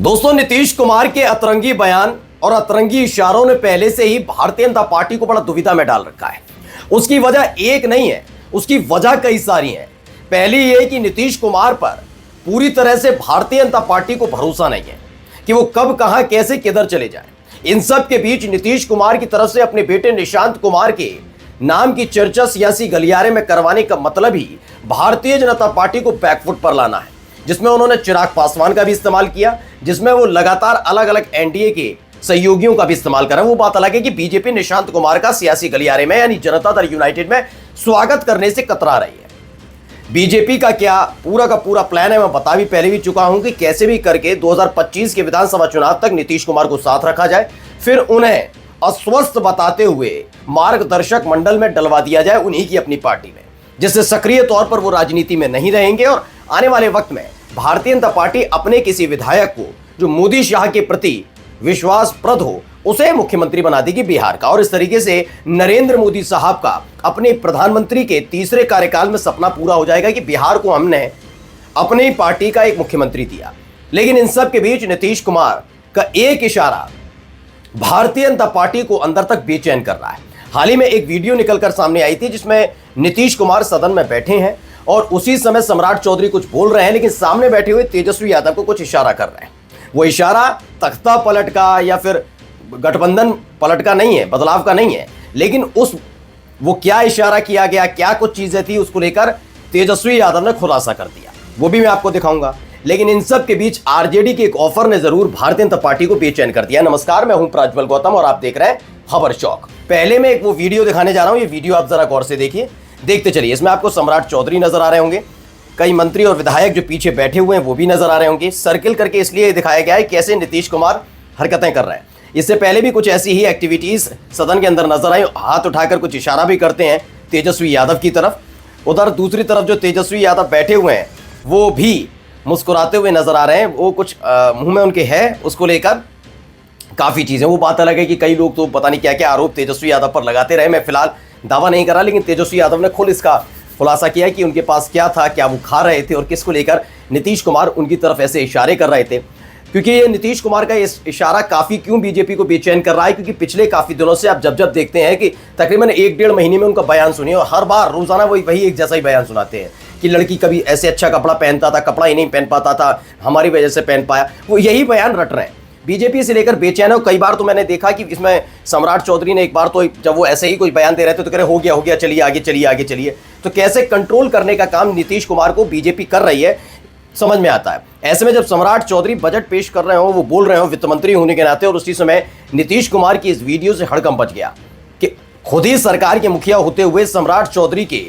दोस्तों, नीतीश कुमार के अतरंगी बयान और अतरंगी इशारों ने पहले से ही भारतीय जनता पार्टी को बड़ा दुविधा में डाल रखा है। उसकी वजह एक नहीं है, उसकी वजह कई सारी है। पहली ये कि नीतीश कुमार पर पूरी तरह से भारतीय जनता पार्टी को भरोसा नहीं है कि वो कब कहां कैसे किधर चले जाए। इन सब के बीच नीतीश कुमार की तरफ से अपने बेटे निशांत कुमार के नाम की चर्चा सियासी गलियारे में करवाने का मतलब ही भारतीय जनता पार्टी को बैकफुट पर लाना है, जिसमें उन्होंने चिराग पासवान का भी इस्तेमाल किया, जिसमें वो लगातार अलग अलग एनडीए के सहयोगियों का भी इस्तेमाल कर रहे हैं। वो बात अलग है कि बीजेपी निशांत कुमार का सियासी गलियारे में यानी जनता दल यूनाइटेड में स्वागत करने से कतरा रही है। बीजेपी का क्या पूरा का पूरा प्लान है, मैं बता भी पहले भी चुका हूं कि कैसे भी करके 2025 के विधानसभा चुनाव तक नीतीश कुमार को साथ रखा जाए, फिर उन्हें अस्वस्थ बताते हुए मार्गदर्शक मंडल में डलवा दिया जाए उन्हीं की अपनी पार्टी में, जिससे सक्रिय तौर पर वो राजनीति में नहीं रहेंगे और आने वाले वक्त में भारतीय जनता पार्टी अपने किसी विधायक को जो मोदी शाह के प्रति विश्वासप्रद हो उसे मुख्यमंत्री बना देगी बिहार का। और इस तरीके से नरेंद्र मोदी साहब का अपने प्रधानमंत्री के तीसरे कार्यकाल में सपना पूरा हो जाएगा कि बिहार को हमने अपनी पार्टी का एक मुख्यमंत्री दिया। लेकिन इन सब के बीच नीतीश कुमार का एक इशारा भारतीय जनता पार्टी को अंदर तक बेचैन कर रहा है। हाल ही में एक वीडियो निकलकर सामने आई थी जिसमें नीतीश कुमार सदन में बैठे हैं और उसी समय सम्राट चौधरी कुछ बोल रहे हैं, लेकिन सामने बैठे हुए तेजस्वी यादव को कुछ इशारा कर रहे हैं। वो इशारा तख्ता पलट का या फिर गठबंधन पलट का नहीं है, बदलाव का नहीं है, लेकिन वो क्या इशारा किया गया, क्या कुछ चीजें थी, उसको लेकर तेजस्वी यादव ने खुलासा कर दिया। वो भी मैं आपको दिखाऊंगा। लेकिन इन सब के बीच आरजेडी के एक ऑफर ने जरूर भारतीय जनता पार्टी को बेचैन कर दिया। नमस्कार, मैं हूं प्रज्वल गौतम और आप देख रहे हैं खबर चौक। पहले मैं एक वो वीडियो दिखाने जा रहा हूं, ये वीडियो आप जरा गौर से देखिए, देखते चलिए। इसमें आपको सम्राट चौधरी नजर आ रहे होंगे, कई मंत्री और विधायक जो पीछे बैठे हुए हैं वो भी नजर आ रहे होंगे। सर्किल करके इसलिए दिखाया गया है कैसे नीतीश कुमार हरकतें कर रहे हैं। इससे पहले भी कुछ ऐसी ही एक्टिविटीज सदन के अंदर नजर आई, हाथ उठाकर कुछ इशारा भी करते हैं तेजस्वी यादव की तरफ। उधर दूसरी तरफ जो तेजस्वी यादव बैठे हुए हैं वो भी मुस्कुराते हुए नजर आ रहे हैं। वो कुछ मुंह में उनके है, उसको लेकर काफी चीजें। वो बात अलग है कि कई लोग तो पता नहीं क्या क्या आरोप तेजस्वी यादव पर लगाते रहे। मैं फिलहाल दावा नहीं कर रहा, लेकिन तेजस्वी यादव ने खुद इसका खुलासा किया कि उनके पास क्या था, क्या वो खा रहे थे और किसको लेकर नीतीश कुमार उनकी तरफ ऐसे इशारे कर रहे थे। क्योंकि ये नीतीश कुमार का इस इशारा काफी क्यों बीजेपी को बेचैन कर रहा है, क्योंकि पिछले काफी दिनों से आप जब देखते हैं कि तकरीबन 1-1.5 महीने में उनका बयान सुनिए और हर बार रोजाना वही एक जैसा ही बयान सुनाते हैं कि लड़की कभी ऐसे अच्छा कपड़ा पहनता था, कपड़ा ही नहीं पहन पाता था, हमारी वजह से पहन पाया। वो यही बयान रट रहे हैं। बीजेपी से लेकर बेचैन है। कई बार तो मैंने देखा कि इसमें सम्राट चौधरी ने एक बार तो जब वो ऐसे ही कोई बयान दे रहे थे तो कह रहे हो गया चलिए आगे चलिए। तो कैसे कंट्रोल करने का काम नीतीश कुमार को बीजेपी कर रही है समझ में आता है। ऐसे में जब सम्राट चौधरी बजट पेश कर रहे हो, वो बोल रहे हो वित्त मंत्री होने के नाते, और उसी समय नीतीश कुमार की इस वीडियो से हड़कंप मच गया कि खुद ही सरकार के मुखिया होते हुए सम्राट चौधरी की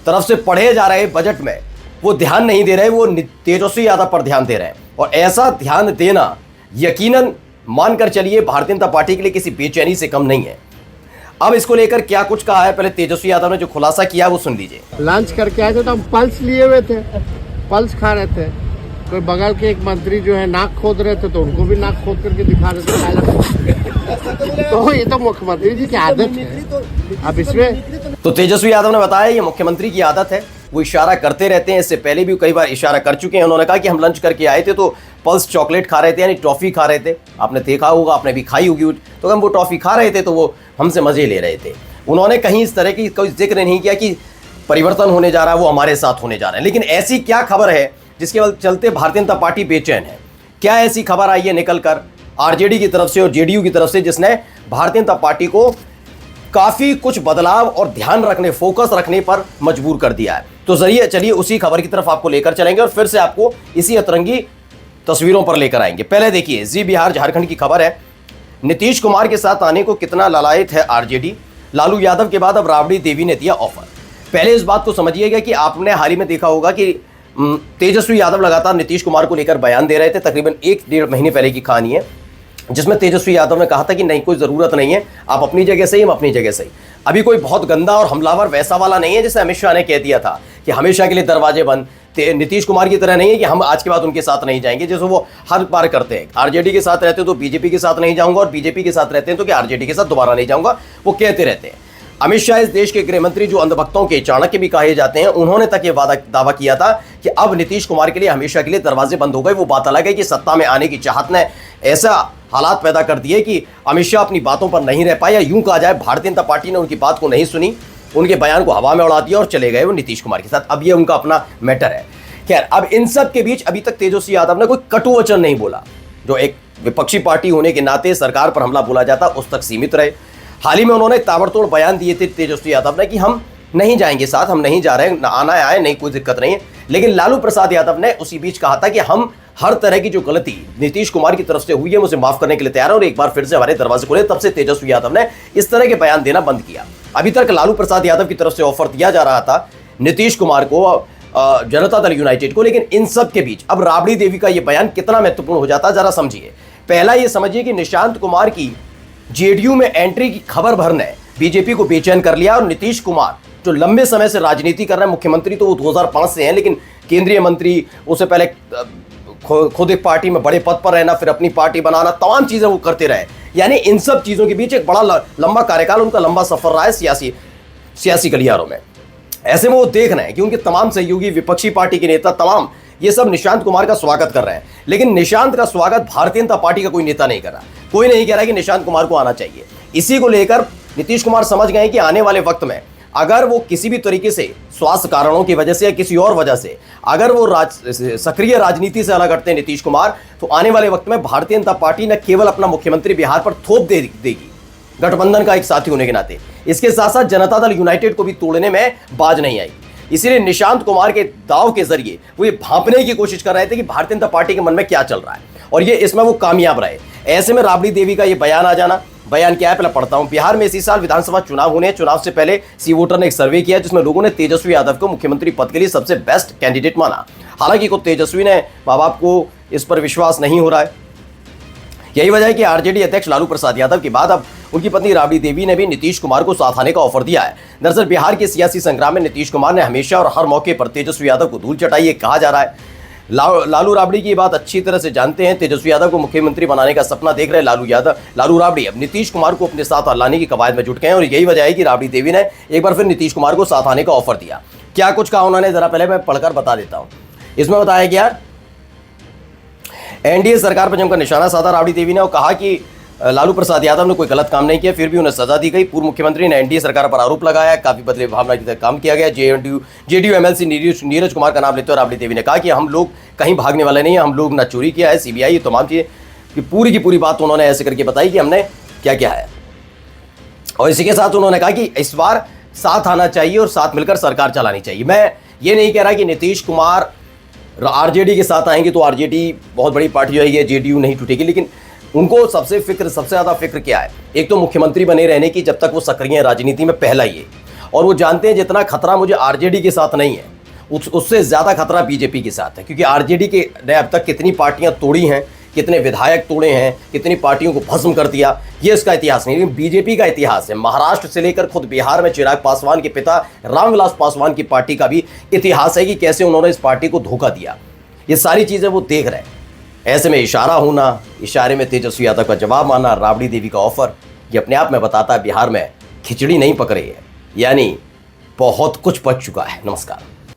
तरफ से पढ़े जा रहे बजट में वो ध्यान नहीं दे रहे, वो तेजस्वी यादव पर ध्यान दे रहे हैं। और ऐसा ध्यान देना यकीनन मानकर चलिए भारतीय जनता पार्टी के लिए किसी बेचैनी से कम नहीं है। अब इसको लेकर क्या कुछ कहा है, पहले तेजस्वी यादव ने जो खुलासा किया वो सुन लीजिए। लंच करके आए थे तो हम पल्स लिए हुए थे, पल्स खा रहे थे। कोई बगल के एक मंत्री जो है नाक खोद रहे थे तो उनको भी नाक खोद करके दिखा रहे थे। तो ये तो मुख्यमंत्री जी की आदत है। अब इसमें तो तेजस्वी यादव ने बताया ये मुख्यमंत्री की आदत है, वो इशारा करते रहते हैं। इससे पहले भी कई बार इशारा कर चुके हैं। उन्होंने कहा कि हम लंच करके आए थे तो पल्स चॉकलेट खा रहे थे, यानी टॉफी खा रहे थे। आपने देखा होगा, आपने भी खाई होगी। तो हम वो टॉफी खा रहे थे तो वो हमसे मजे ले रहे थे। उन्होंने कहीं इस तरह की कोई जिक्र नहीं किया कि परिवर्तन होने जा रहा है, वो हमारे साथ होने जा रहा है। लेकिन ऐसी क्या खबर है जिसके चलते भारतीय जनता पार्टी बेचैन है? क्या ऐसी खबर आई है निकल कर आरजेडी की तरफ से और जेडीयू की तरफ से जिसने भारतीय जनता पार्टी को काफी कुछ बदलाव और ध्यान रखने, फोकस रखने पर मजबूर कर दिया है? तो जरिए चलिए उसी खबर की तरफ आपको लेकर चलेंगे और फिर से आपको इसी अतरंगी तस्वीरों पर लेकर आएंगे। पहले देखिए, जी बिहार झारखंड की खबर है। नीतीश कुमार के साथ आने को कितना लालायित है आरजेडी, लालू यादव के बाद अब राबड़ी देवी ने दिया ऑफर। पहले इस बात को समझिएगा कि आपने हाल ही में देखा होगा कि तेजस्वी यादव लगातार नीतीश कुमार को लेकर बयान दे रहे थे। तकरीबन 1-1.5 महीने पहले की कहानी है, जिसमें तेजस्वी यादव ने कहा था कि नहीं, कोई ज़रूरत नहीं है, आप अपनी जगह सही, हम अपनी जगह सही। अभी कोई बहुत गंदा और हमलावर वैसा वाला नहीं है जैसे अमित शाह ने कह दिया था कि हमेशा के लिए दरवाजे बंद। नीतीश कुमार की तरह नहीं है कि हम आज के बाद उनके साथ नहीं जाएंगे, जैसे वो हर बार करते हैं। आरजेडी के साथ रहते तो बीजेपी के साथ नहीं जाऊंगा और बीजेपी के साथ रहते हैं तो कि आरजेडी के साथ दोबारा नहीं जाऊंगा, वो कहते रहते हैं। अमित शाह इस देश के गृह मंत्री जो अंधभक्तों के चाणक्य भी कहे जाते हैं, उन्होंने तक ये दावा किया था कि अब नीतीश कुमार के लिए हमेशा के लिए दरवाजे बंद हो गए। वो बात अलग है कि सत्ता में आने की चाहत ने ऐसा हालात पैदा कर दिए कि अमित शाह अपनी बातों पर नहीं रह पाया, यूं कहा जाए भारतीय जनता पार्टी ने उनकी बात को नहीं सुनी, उनके बयान को हवा में उड़ा दिया और चले गए वो नीतीश कुमार के साथ। अब ये उनका अपना मैटर है। खैर, अब इन सब के बीच अभी तक तेजस्वी यादव ने कोई कटु वचन नहीं बोला, जो एक विपक्षी पार्टी होने के नाते सरकार पर हमला बोला जाता उस तक सीमित रहे। हाल ही में उन्होंने ताबड़तोड़ बयान दिए थे तेजस्वी यादव ने कि हम नहीं जाएंगे साथ, हम नहीं जा रहे हैं, आना आए नहीं, कोई दिक्कत नहीं है। लेकिन लालू प्रसाद यादव ने उसी बीच कहा था कि हम हर तरह की जो गलती नीतीश कुमार की तरफ से हुई है मुझे माफ करने के लिए तैयार है और एक बार फिर से हमारे दरवाजे खोले। तब से तेजस्वी यादव ने इस तरह के बयान देना बंद किया। अभी तक लालू प्रसाद यादव की तरफ से ऑफर दिया जा रहा था नीतीश कुमार को, जनता दल यूनाइटेड को, लेकिन इन सब के बीच अब राबड़ी देवी का यह बयान कितना महत्वपूर्ण हो जाता है जरा समझिए। पहला ये समझिए कि निशांत कुमार की जेडीयू में एंट्री की खबर भर ने बीजेपी को बेचैन कर लिया और नीतीश कुमार जो लंबे समय से राजनीति कर रहे हैं, मुख्यमंत्री तो वो 2005 से हैं, लेकिन केंद्रीय मंत्री, उससे पहले खुद एक पार्टी में बड़े पद पर रहना, फिर अपनी पार्टी बनाना, तमाम चीजें वो करते रहे। यानी इन सब चीजों के बीच एक बड़ा लंबा कार्यकाल, उनका लंबा सफर रहा है सियासी गलियारों में। ऐसे में वो देख रहे हैं कि उनके तमाम सहयोगी, विपक्षी पार्टी के नेता, तमाम ये सब निशांत कुमार का स्वागत कर रहे हैं। लेकिन निशांत का स्वागत भारतीय जनता पार्टी का कोई नेता नहीं कर रहा, कोई नहीं कह रहा कि निशांत कुमार को आना चाहिए। इसी को लेकर नीतीश कुमार समझ गए कि आने वाले वक्त में अगर वो किसी भी तरीके से स्वास्थ्य कारणों की वजह से या किसी और वजह से अगर वो सक्रिय राजनीति से अलग हटते हैं नीतीश कुमार, तो आने वाले वक्त में भारतीय जनता पार्टी न केवल अपना मुख्यमंत्री बिहार पर थोप देगी गठबंधन का एक साथी होने के नाते, इसके साथ साथ जनता दल यूनाइटेड को भी तोड़ने में बाज नहीं आई। इसीलिए निशांत कुमार के दाव के जरिए वो ये भांपने की कोशिश कर रहे थे कि भारतीय जनता पार्टी के मन में क्या चल रहा है, और ये इसमें वो कामयाब रहे। ऐसे में राबड़ी देवी का ये बयान आ जाना, बयान क्या है पहले पढ़ता हूं। बिहार में इसी साल विधानसभा चुनाव होने, चुनाव से पहले सी वोटर ने एक सर्वे किया जिसमें लोगों ने तेजस्वी यादव को मुख्यमंत्री पद के लिए सबसे बेस्ट कैंडिडेट माना। हालांकि को तेजस्वी ने माँ बाप को इस पर विश्वास नहीं हो रहा है। यही वजह है कि आरजेडी अध्यक्ष लालू प्रसाद यादव के बाद अब उनकी पत्नी राबड़ी देवी ने भी नीतीश कुमार को साथ आने का ऑफर दिया है। दरअसल बिहार के सियासी संग्राम में नीतीश कुमार ने हमेशा और हर मौके पर तेजस्वी यादव को धूल चटाई, कहा जा रहा है। लालू राबड़ी की बात अच्छी तरह से जानते हैं। तेजस्वी यादव को मुख्यमंत्री बनाने का सपना देख रहे लालू राबड़ी अब नीतीश कुमार को अपने साथ लाने की कवायद में जुट गए हैं, और यही वजह है कि राबड़ी देवी ने एक बार फिर नीतीश कुमार को साथ आने का ऑफर दिया। क्या कुछ कहा उन्होंने, जरा पहले मैं पढ़कर बता देता हूं। इसमें बताया गया एनडीए सरकार पर जमकर निशाना साधा राबड़ी देवी ने और कहा कि लालू प्रसाद यादव ने कोई गलत काम नहीं किया, फिर भी उन्हें सजा दी गई। पूर्व मुख्यमंत्री ने एनडीए सरकार पर आरोप लगाया, काफी बदले भावना की तरह काम किया गया। जेडीयू एमएलसी नीरज कुमार का नाम लेते हुए राबड़ी देवी ने कहा कि हम लोग कहीं भागने वाले नहीं हैं, हम लोग ना चोरी किया है, सीबीआई, ये तमाम चीजें कि पूरी की पूरी बात उन्होंने ऐसे करके बताई कि हमने क्या क्या है। और इसी के साथ उन्होंने कहा कि इस बार साथ आना चाहिए और साथ मिलकर सरकार चलानी चाहिए। मैं ये नहीं कह रहा कि नीतीश कुमार आरजेडी के साथ आएंगे तो आरजेडी बहुत बड़ी पार्टी होगी, जेडीयू नहीं टूटेगी, लेकिन उनको सबसे ज़्यादा फिक्र क्या है, एक तो मुख्यमंत्री बने रहने की जब तक वो सक्रिय राजनीति में, पहला ये। और वो जानते हैं जितना खतरा मुझे आरजेडी के साथ नहीं है उससे ज़्यादा खतरा बीजेपी के साथ है, क्योंकि आरजेडी के ने अब तक कितनी पार्टियां तोड़ी हैं, कितने विधायक तोड़े हैं, कितनी पार्टियों को भस्म कर दिया, ये इसका इतिहास नहीं, लेकिन बीजेपी का इतिहास है। महाराष्ट्र से लेकर खुद बिहार में चिराग पासवान के पिता रामविलास पासवान की पार्टी का भी इतिहास है कि कैसे उन्होंने इस पार्टी को धोखा दिया। ये सारी चीज़ें वो देख रहे हैं। ऐसे में इशारा होना, इशारे में तेजस्वी यादव का जवाब आना, राबड़ी देवी का ऑफर, ये अपने आप में बताता है बिहार में खिचड़ी नहीं पक रही है, यानी बहुत कुछ पक चुका है। नमस्कार।